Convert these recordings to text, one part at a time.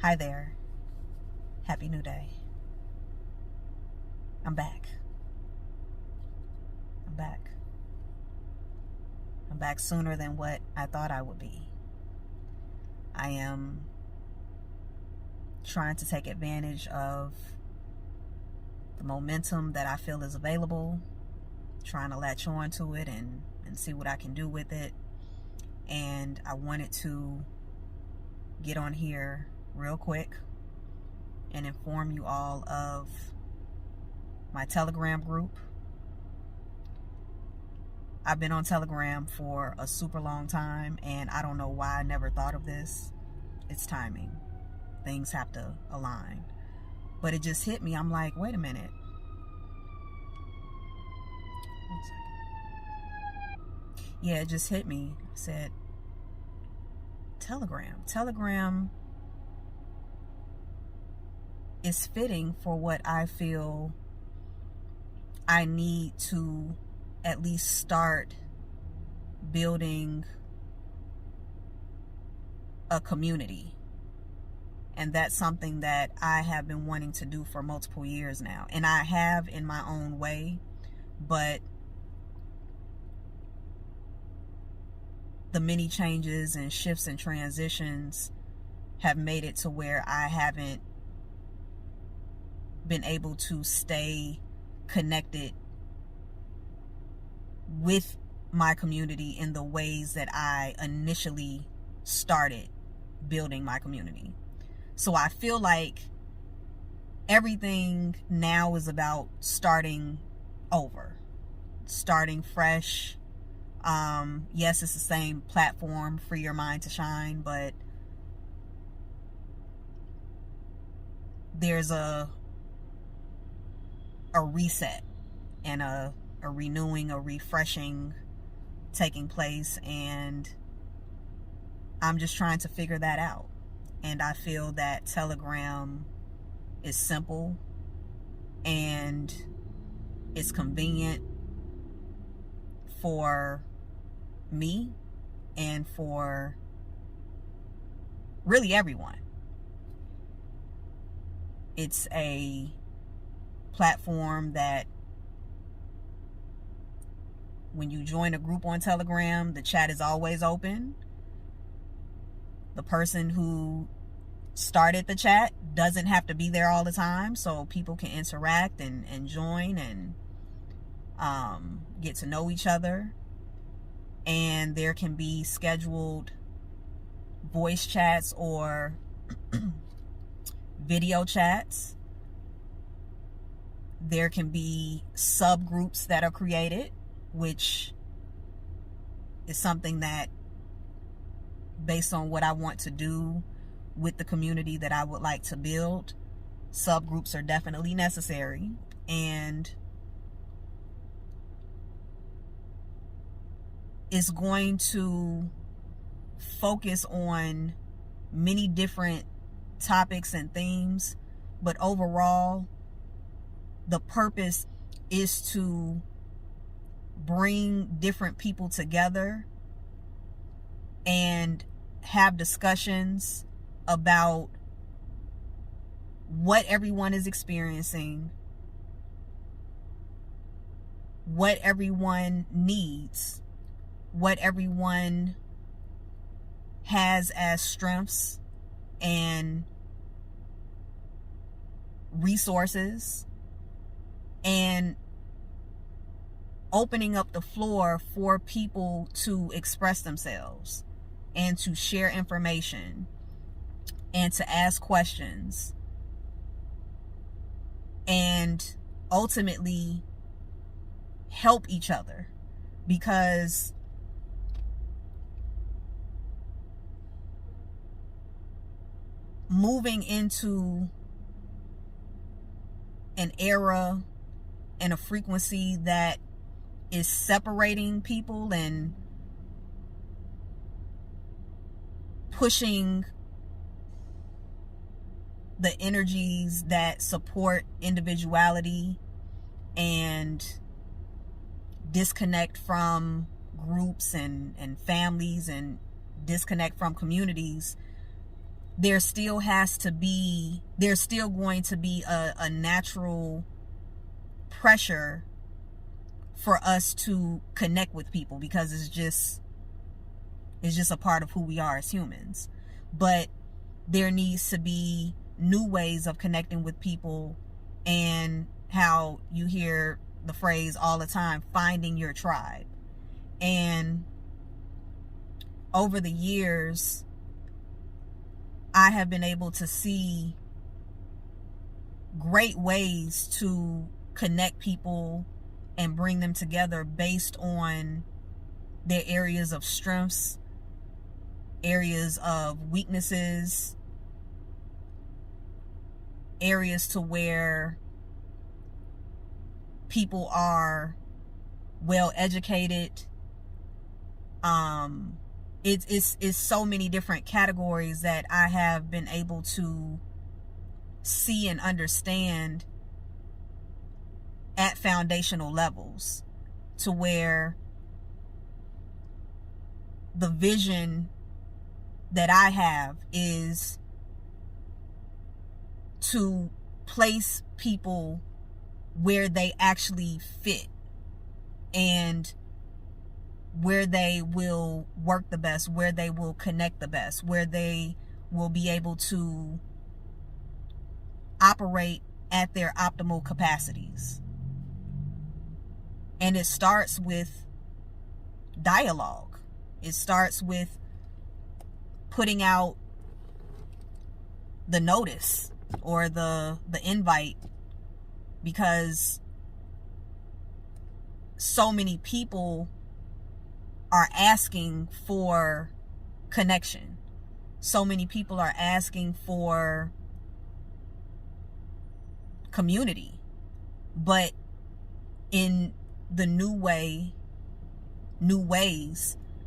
Hi there. Happy New Day. I'm back. I'm back. I'm back sooner than what I thought I would be. I am trying to take advantage of the momentum that I feel is available, trying to latch on to it and see what I can do with it. And I wanted to get on here real quick and inform you all of my Telegram group. I've been on Telegram for a super long time, and I don't know why I never thought of this. It's timing. Things have to align. But it just hit me. I'm like, wait a minute. One second. Yeah, it just hit me. I said, Telegram is fitting for what I feel I need to at least start building a community. And that's something that I have been wanting to do for multiple years now. And I have in my own way, but the many changes and shifts and transitions have made it to where I haven't been able to stay connected with my community in the ways that I initially started building my community. So I feel like everything now is about starting over, starting fresh. Yes, it's the same platform, Free Your Mind to Shine, but there's a reset and a renewing, a refreshing taking place, and I'm just trying to figure that out. And I feel that Telegram is simple and it's convenient for me and for really everyone. It's a platform that when you join a group on Telegram, the chat is always open. The person who started the chat doesn't have to be there all the time, so people can interact and join and get to know each other. And there can be scheduled voice chats or video chats. There can be subgroups that are created, which is something that, based on what I want to do with the community that I would like to build, subgroups are definitely necessary. And it's going to focus on many different topics and themes, but overall, the purpose is to bring different people together and have discussions about what everyone is experiencing, what everyone needs, what everyone has as strengths and resources, and opening up the floor for people to express themselves and to share information and to ask questions and ultimately help each other. Because moving into an era and a frequency that is separating people and pushing the energies that support individuality and disconnect from groups and families and disconnect from communities, there's still going to be a natural pressure for us to connect with people, because it's just a part of who we are as humans. But there needs to be new ways of connecting with people, and how you hear the phrase all the time, finding your tribe. And over the years, I have been able to see great ways to connect people and bring them together based on their areas of strengths, areas of weaknesses, areas to where people are well educated. It's so many different categories that I have been able to see and understand at foundational levels, to where the vision that I have is to place people where they actually fit, and where they will work the best, where they will connect the best, where they will be able to operate at their optimal capacities. And it starts with dialogue. It starts with putting out the notice or the invite, because so many people are asking for connection. So many people are asking for community, but in the new ways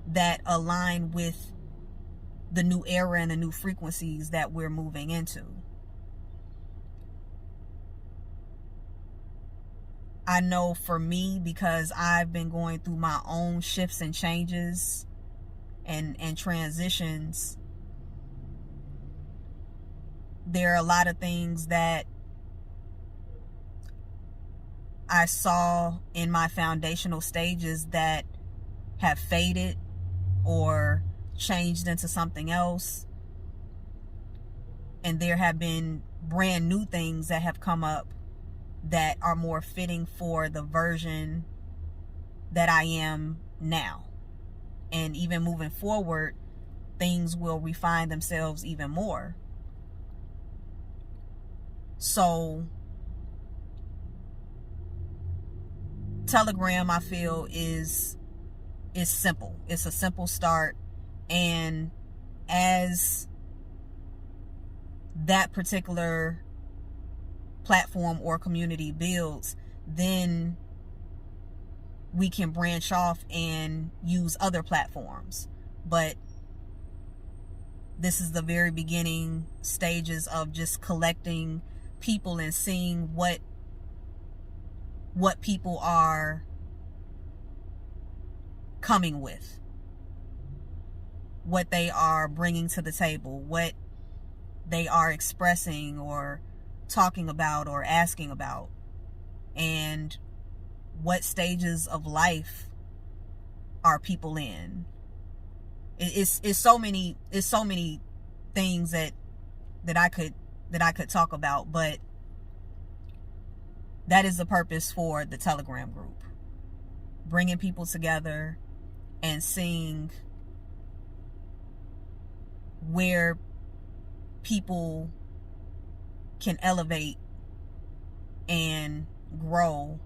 that align with the new era and the new frequencies that we're moving into. I know for me, because I've been going through my own shifts and changes and transitions, there are a lot of things that I saw in my foundational stages that have faded or changed into something else. And there have been brand new things that have come up that are more fitting for the version that I am now. And even moving forward, things will refine themselves even more. So Telegram, I feel, is simple. It's a simple start. And as that particular platform or community builds, then we can branch off and use other platforms. But this is the very beginning stages of just collecting people and seeing what people are coming with, what they are bringing to the table, what they are expressing or talking about or asking about, and what stages of life are people in. It's so many things that I could talk about, but that is the purpose for the Telegram group. Bringing people together and seeing where people can elevate and grow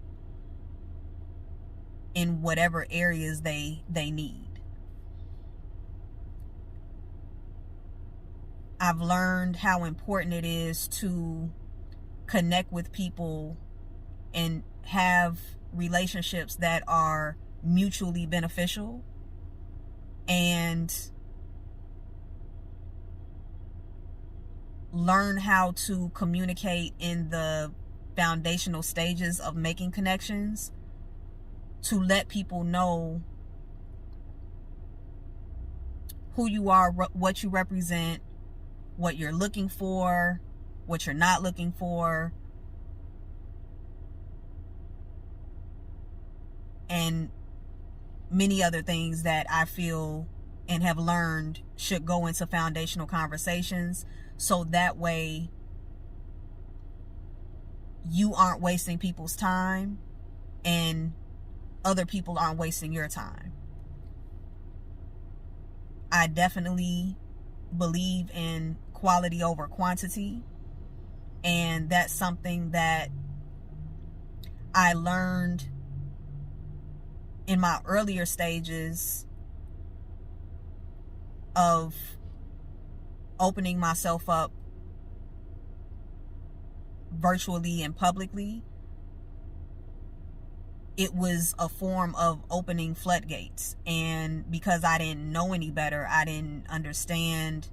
in whatever areas they need. I've learned how important it is to connect with people and have relationships that are mutually beneficial, and learn how to communicate in the foundational stages of making connections, to let people know who you are, what you represent, what you're looking for, what you're not looking for, and many other things that I feel and have learned should go into foundational conversations, so that way you aren't wasting people's time and other people aren't wasting your time. I definitely believe in quality over quantity, and that's something that I learned in my earlier stages of opening myself up virtually and publicly. It was a form of opening floodgates, and because I didn't know any better, I didn't understand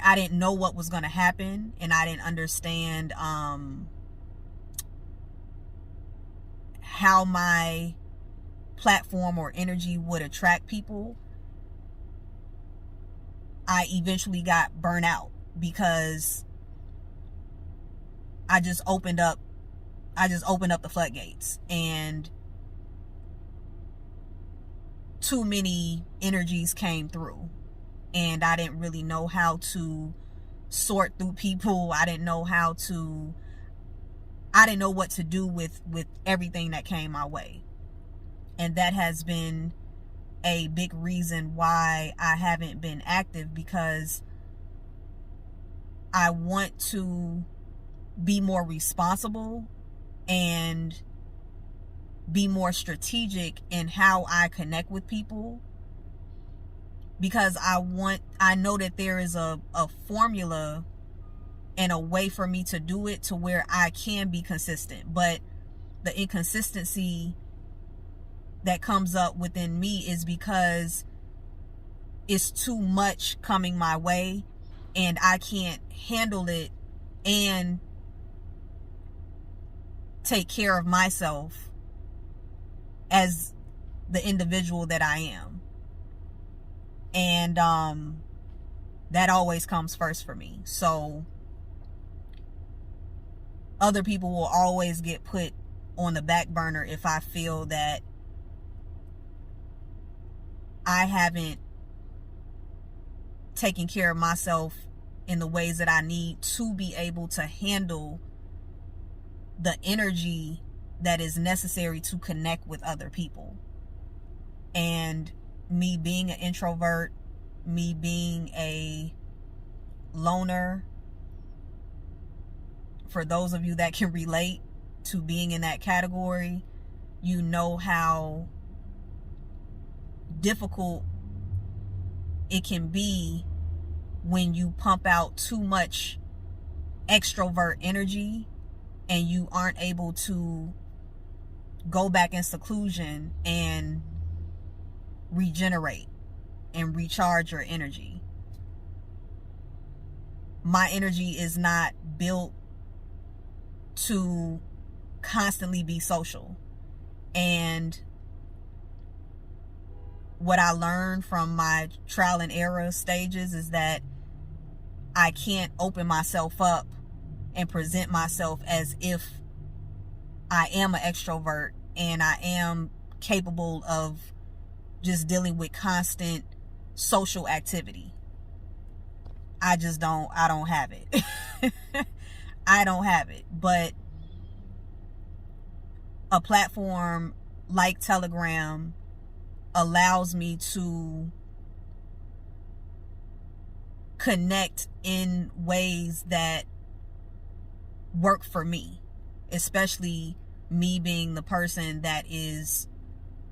I didn't know what was going to happen, and I didn't understand how my platform or energy would attract people. I eventually got burnt out because I just opened up the floodgates, and too many energies came through, and I didn't really know how to sort through people. I didn't know what to do with everything that came my way. And that has been a big reason why I haven't been active, because I want to be more responsible and be more strategic in how I connect with people, because I know that there is a formula and a way for me to do it to where I can be consistent. But the inconsistency that comes up within me is because it's too much coming my way, and I can't handle it and take care of myself as the individual that I am. And that always comes first for me. So other people will always get put on the back burner if I feel that I haven't taken care of myself in the ways that I need to be able to handle the energy that is necessary to connect with other people. And me being an introvert, me being a loner, for those of you that can relate to being in that category, you know how difficult it can be when you pump out too much extrovert energy and you aren't able to go back in seclusion and regenerate and recharge your energy. My energy is not built to constantly be social. And what I learned from my trial and error stages is that I can't open myself up and present myself as if I am an extrovert and I am capable of just dealing with constant social activity. I don't have it. I don't have it. But a platform like Telegram allows me to connect in ways that work for me, especially me being the person that is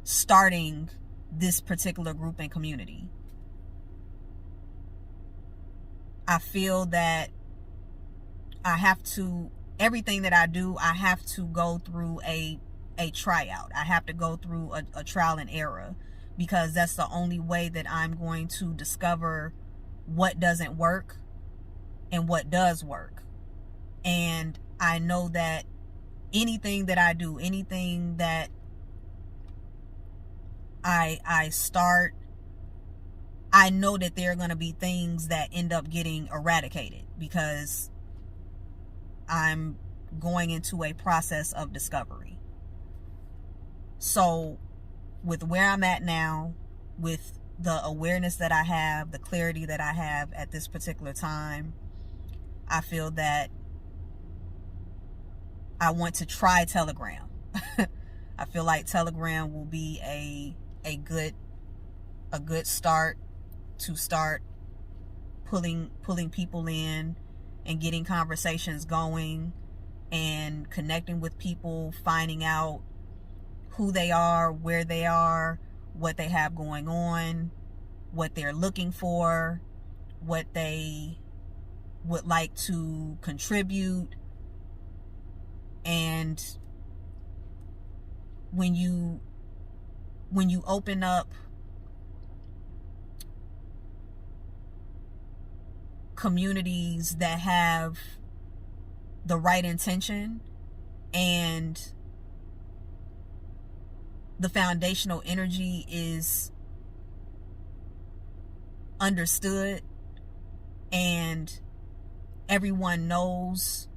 starting this particular group and community. I feel that everything that I do, I have to go through a tryout. I have to go through a trial and error, because that's the only way that I'm going to discover what doesn't work and what does work. And I know that anything that I do, anything that I start, I know that there are going to be things that end up getting eradicated because I'm going into a process of discovery. So with where I'm at now, with the awareness that I have, the clarity that I have at this particular time, I feel that I want to try Telegram. I feel like Telegram will be a good start to start pulling people in and getting conversations going and connecting with people, finding out who they are, where they are, what they have going on, what they're looking for, what they would like to contribute. And when you open up communities that have the right intention and the foundational energy is understood and everyone knows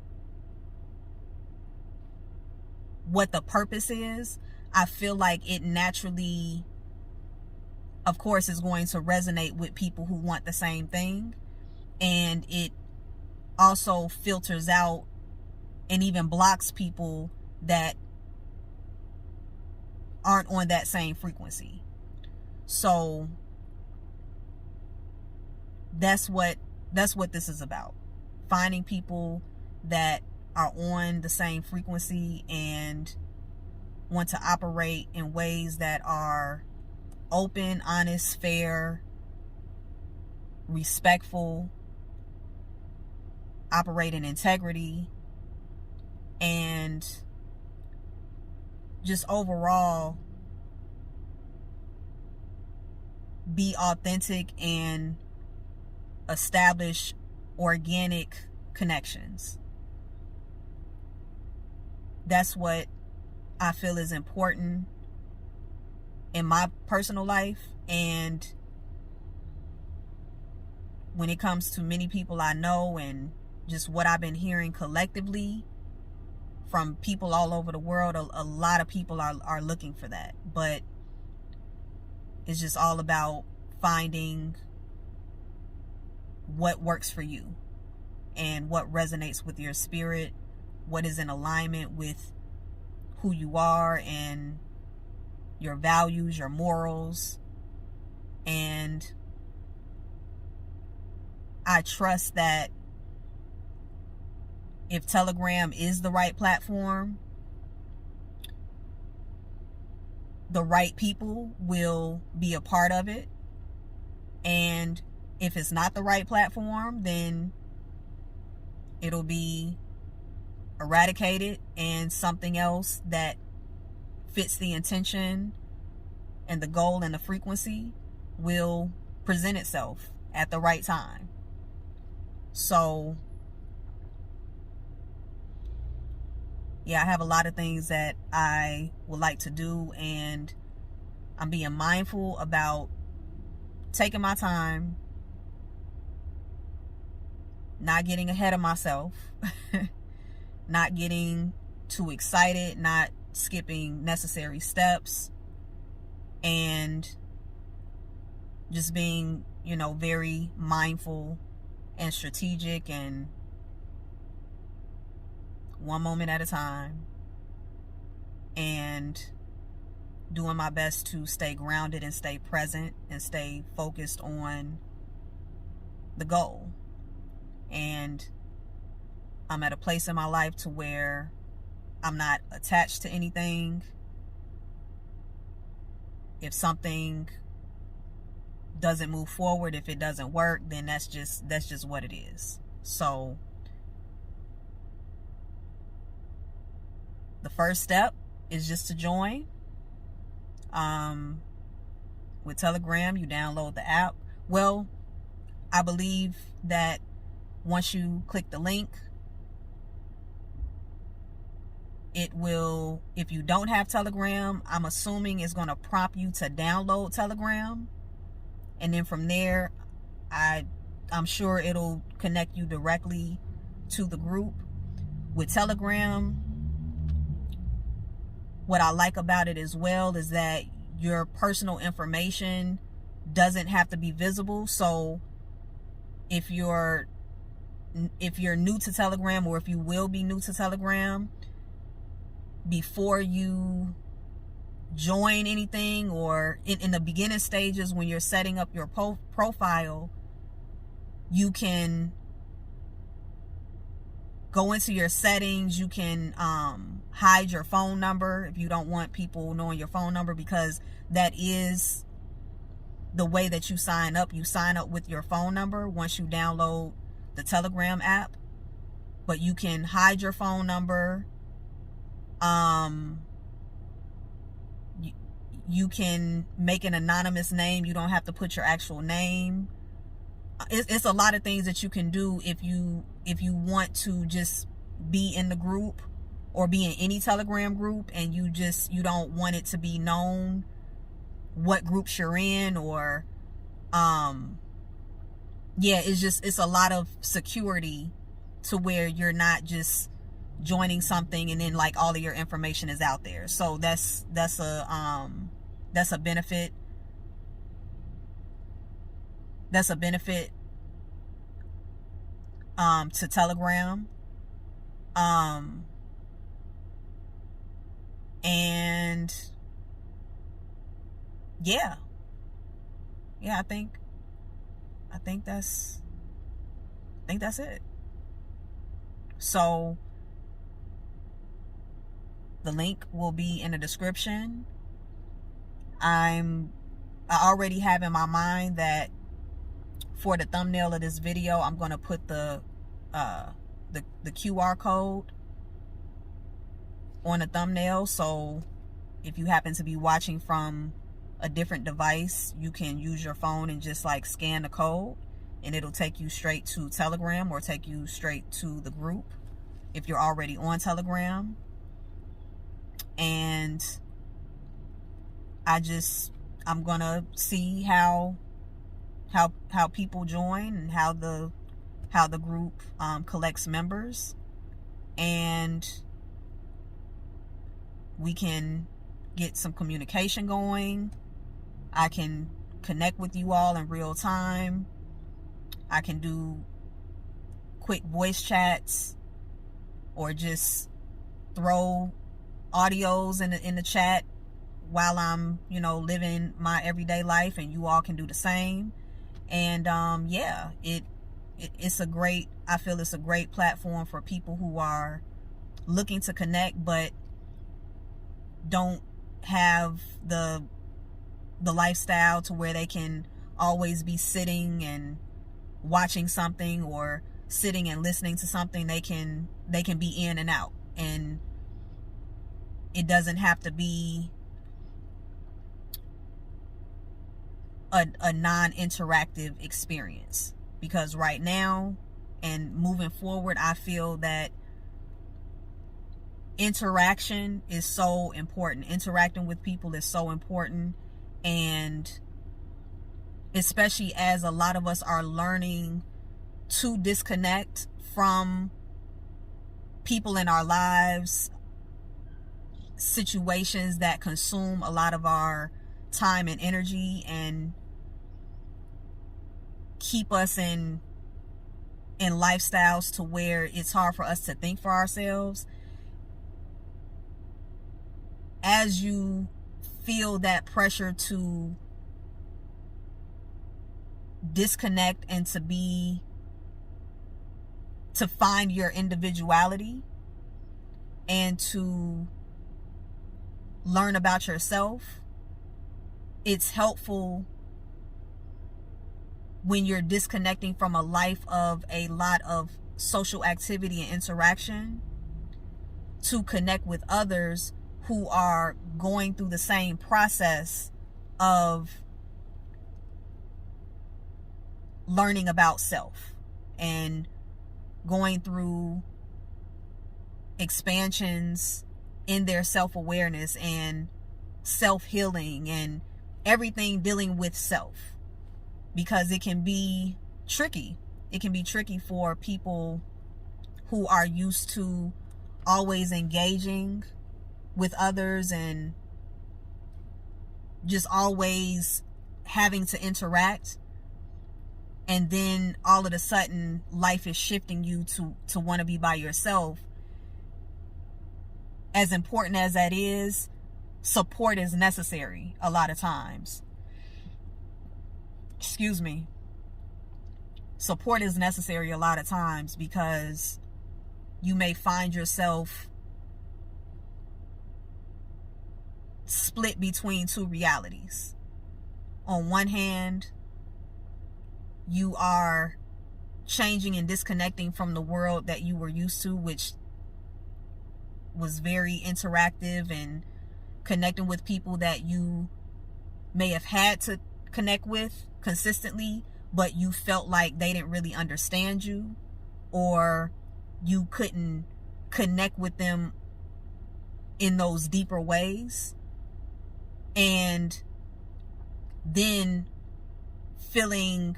what the purpose is, I feel like it naturally, of course, is going to resonate with people who want the same thing. And it also filters out and even blocks people that aren't on that same frequency. So that's what this is about. Finding people that are on the same frequency and want to operate in ways that are open, honest, fair, respectful, operate in integrity, and just overall be authentic and establish organic connections. That's what I feel is important in my personal life, and when it comes to many people I know and just what I've been hearing collectively from people all over the world, a lot of people are looking for that. But it's just all about finding what works for you and what resonates with your spirit, what is in alignment with who you are and your values, your morals. And I trust that if Telegram is the right platform, the right people will be a part of it. And if it's not the right platform, then it'll be eradicated and something else that fits the intention and the goal and the frequency will present itself at the right time. So yeah, I have a lot of things that I would like to do, and I'm being mindful about taking my time, not getting ahead of myself, not getting too excited, not skipping necessary steps, and just being, very mindful and strategic and one moment at a time, and doing my best to stay grounded and stay present and stay focused on the goal. And I'm at a place in my life to where I'm not attached to anything. If something doesn't move forward, if it doesn't work, then that's just what it is. So the first step is just to join. With Telegram, you download the app. Well, I believe that once you click the link, it will, if you don't have Telegram, I'm assuming it's going to prompt you to download Telegram. and then from there, I'm sure it'll connect you directly to the group. With Telegram, what I like about it as well is that your personal information doesn't have to be visible. So if you're new to Telegram, or if you will be new to Telegram, before you join anything, or in the beginning stages when you're setting up your profile, you can go into your settings. You can hide your phone number if you don't want people knowing your phone number, because that is the way that you sign up. You sign up with your phone number once you download the Telegram app, but you can hide your phone number. You can make an anonymous name. You don't have to put your actual name. It's a lot of things that you can do if you want to just be in the group, or be in any Telegram group, and you don't want it to be known what groups you're in, or it's a lot of security to where you're not just joining something and then like all of your information is out there. So that's a benefit. That's a benefit to Telegram. And yeah, I think that's it. So the link will be in the description. I already have in my mind that for the thumbnail of this video, I'm going to put the QR code on the thumbnail. So if you happen to be watching from a different device, you can use your phone and just like scan the code, and it'll take you straight to Telegram, or take you straight to the group if you're already on Telegram. And I'm gonna see how people join, and how the group collects members, and we can get some communication going. I can connect with you all in real time. I can do quick voice chats, or just throw audios in the chat while I'm living my everyday life, and you all can do the same. And it's a great, I feel it's a great platform for people who are looking to connect but don't have the lifestyle to where they can always be sitting and watching something, or sitting and listening to something. They can be in and out, and it doesn't have to be a non-interactive experience. Because right now and moving forward, I feel that interaction is so important. Interacting with people is so important. And especially as a lot of us are learning to disconnect from people in our lives, situations that consume a lot of our time and energy, and keep us in lifestyles to where it's hard for us to think for ourselves. As you feel that pressure to disconnect and to find your individuality and to learn about yourself, it's helpful when you're disconnecting from a life of a lot of social activity and interaction, to connect with others who are going through the same process of learning about self and going through expansions in their self-awareness and self-healing and everything dealing with self. because it can be tricky. It can be tricky for people who are used to always engaging with others and just always having to interact, and then all of a sudden life is shifting you to want to be by yourself. As important as that is, support is necessary a lot of times. Excuse me. Support is necessary a lot of times because you may find yourself split between two realities. On one hand, you are changing and disconnecting from the world that you were used to, which was very interactive and connecting with people that you may have had to connect with consistently, but you felt like they didn't really understand you, or you couldn't connect with them in those deeper ways. And then feeling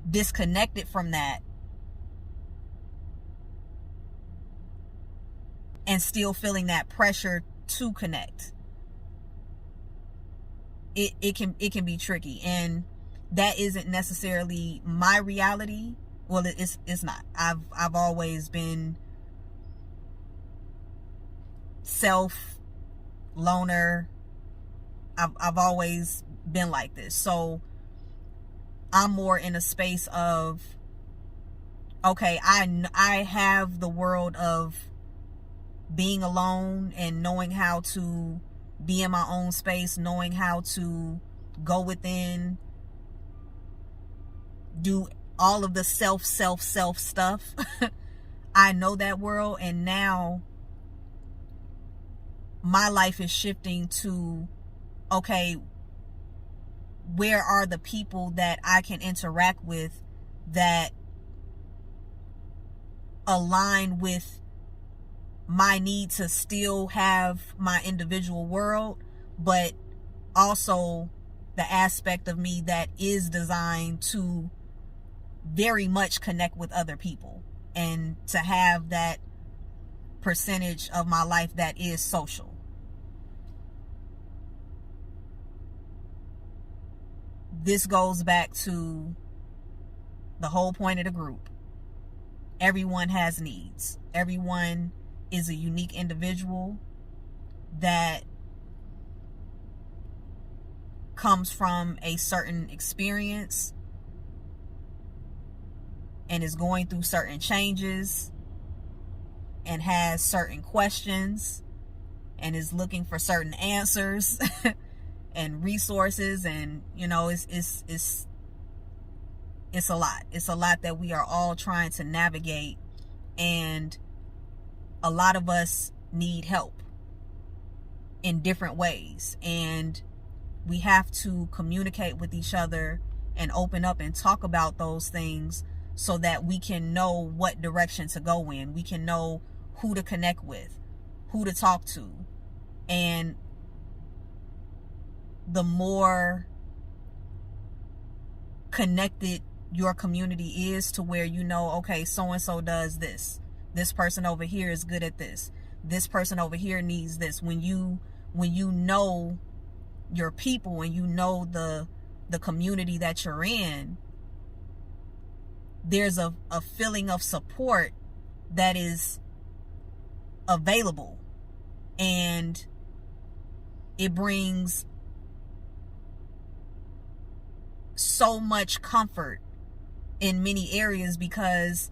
disconnected from that and still feeling that pressure to connect. It can be tricky, and that isn't necessarily my reality. Well, it's not. I've always been self loner. I've always been like this. So I'm more in a space of, okay, I have the world of being alone and knowing how to be in my own space, knowing how to go within, do all of the self stuff. I know that world, and now my life is shifting to, okay, where are the people that I can interact with that align with my need to still have my individual world, but also the aspect of me that is designed to very much connect with other people and to have that percentage of my life that is social. This goes back to the whole point of the group. Everyone has needs. Everyone is a unique individual that comes from a certain experience and is going through certain changes and has certain questions and is looking for certain answers and resources, and it's a lot. It's a lot that we are all trying to navigate, and a lot of us need help in different ways, and we have to communicate with each other and open up and talk about those things so that we can know what direction to go in. We can know who to connect with, who to talk to. And the more connected your community is to where you know, okay, so-and-so does this. This person over here is good at this. This person over here needs this. When you know your people and you know the community that you're in, there's a feeling of support that is available, and it brings so much comfort in many areas because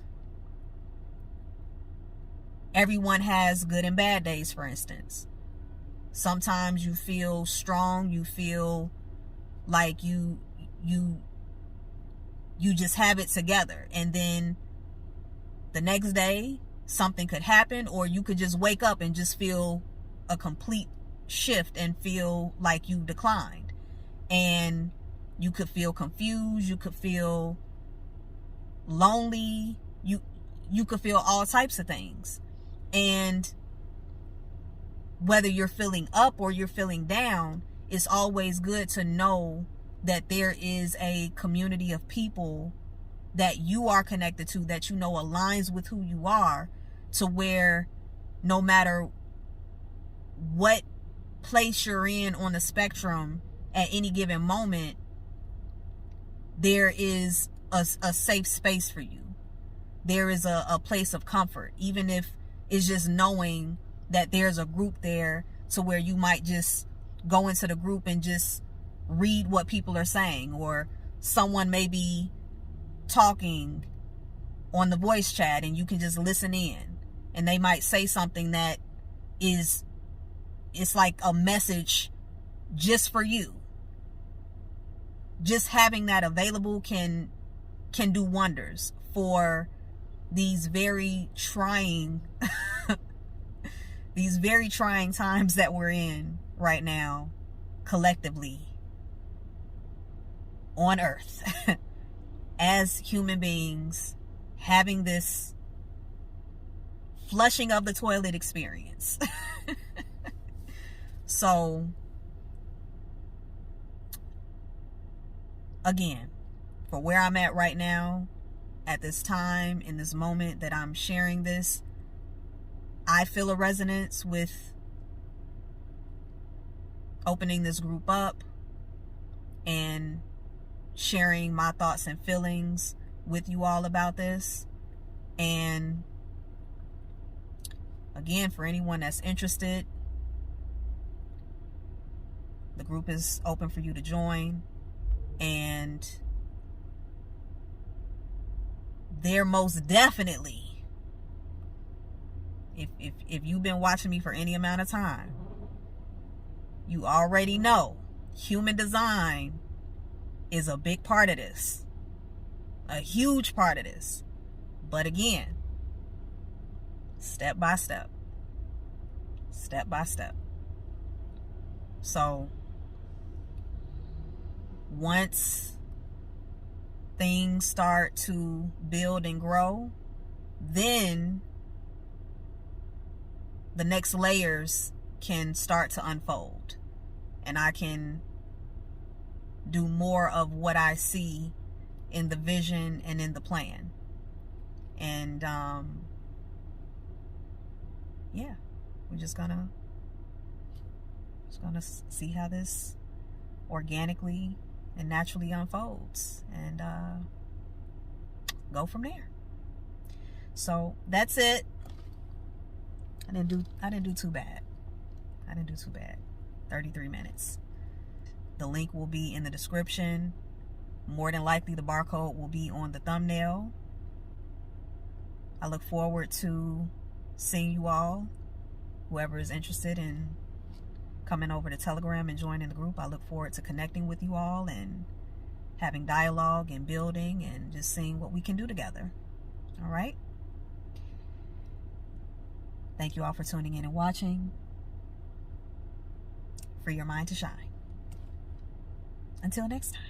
everyone has good and bad days. For instance, sometimes you feel strong, you feel like you just have it together, and then the next day something could happen, or you could just wake up and just feel a complete shift and feel like you declined, and you could feel confused, you could feel lonely, you could feel all types of things. And whether you're feeling up or you're feeling down, it's always good to know that there is a community of people that you are connected to, that you know aligns with who you are, to where no matter what place you're in on the spectrum at any given moment, there is a safe space for you. There is a place of comfort, even if it's just knowing that there's a group there, to where you might just go into the group and just read what people are saying, or someone may be talking on the voice chat and you can just listen in, and they might say something that it's like a message just for you. Just having that available can do wonders for these very trying these very trying times that we're in right now, collectively on earth. As human beings, having this flushing of the toilet experience. So again, for where I'm at right now, at this time, in this moment that I'm sharing this, I feel a resonance with opening this group up and sharing my thoughts and feelings with you all about this. And again, for anyone that's interested, the group is open for you to join. And there most definitely, if you've been watching me for any amount of time, you already know human design is a big part of this, a huge part of this. But again, step by step, step by step. So once things start to build and grow, then the next layers can start to unfold, and I can do more of what I see in the vision and in the plan. And yeah, we're just gonna see how this organically and naturally unfolds, and go from there. So that's it. I didn't do too bad. 33 minutes. The link will be in the description. More than likely, the barcode will be on the thumbnail. I look forward to seeing you all. Whoever is interested in coming over to Telegram and joining the group, I look forward to connecting with you all and having dialogue and building and just seeing what we can do together. All right? Thank you all for tuning in and watching. Free your mind to shine. Until next time.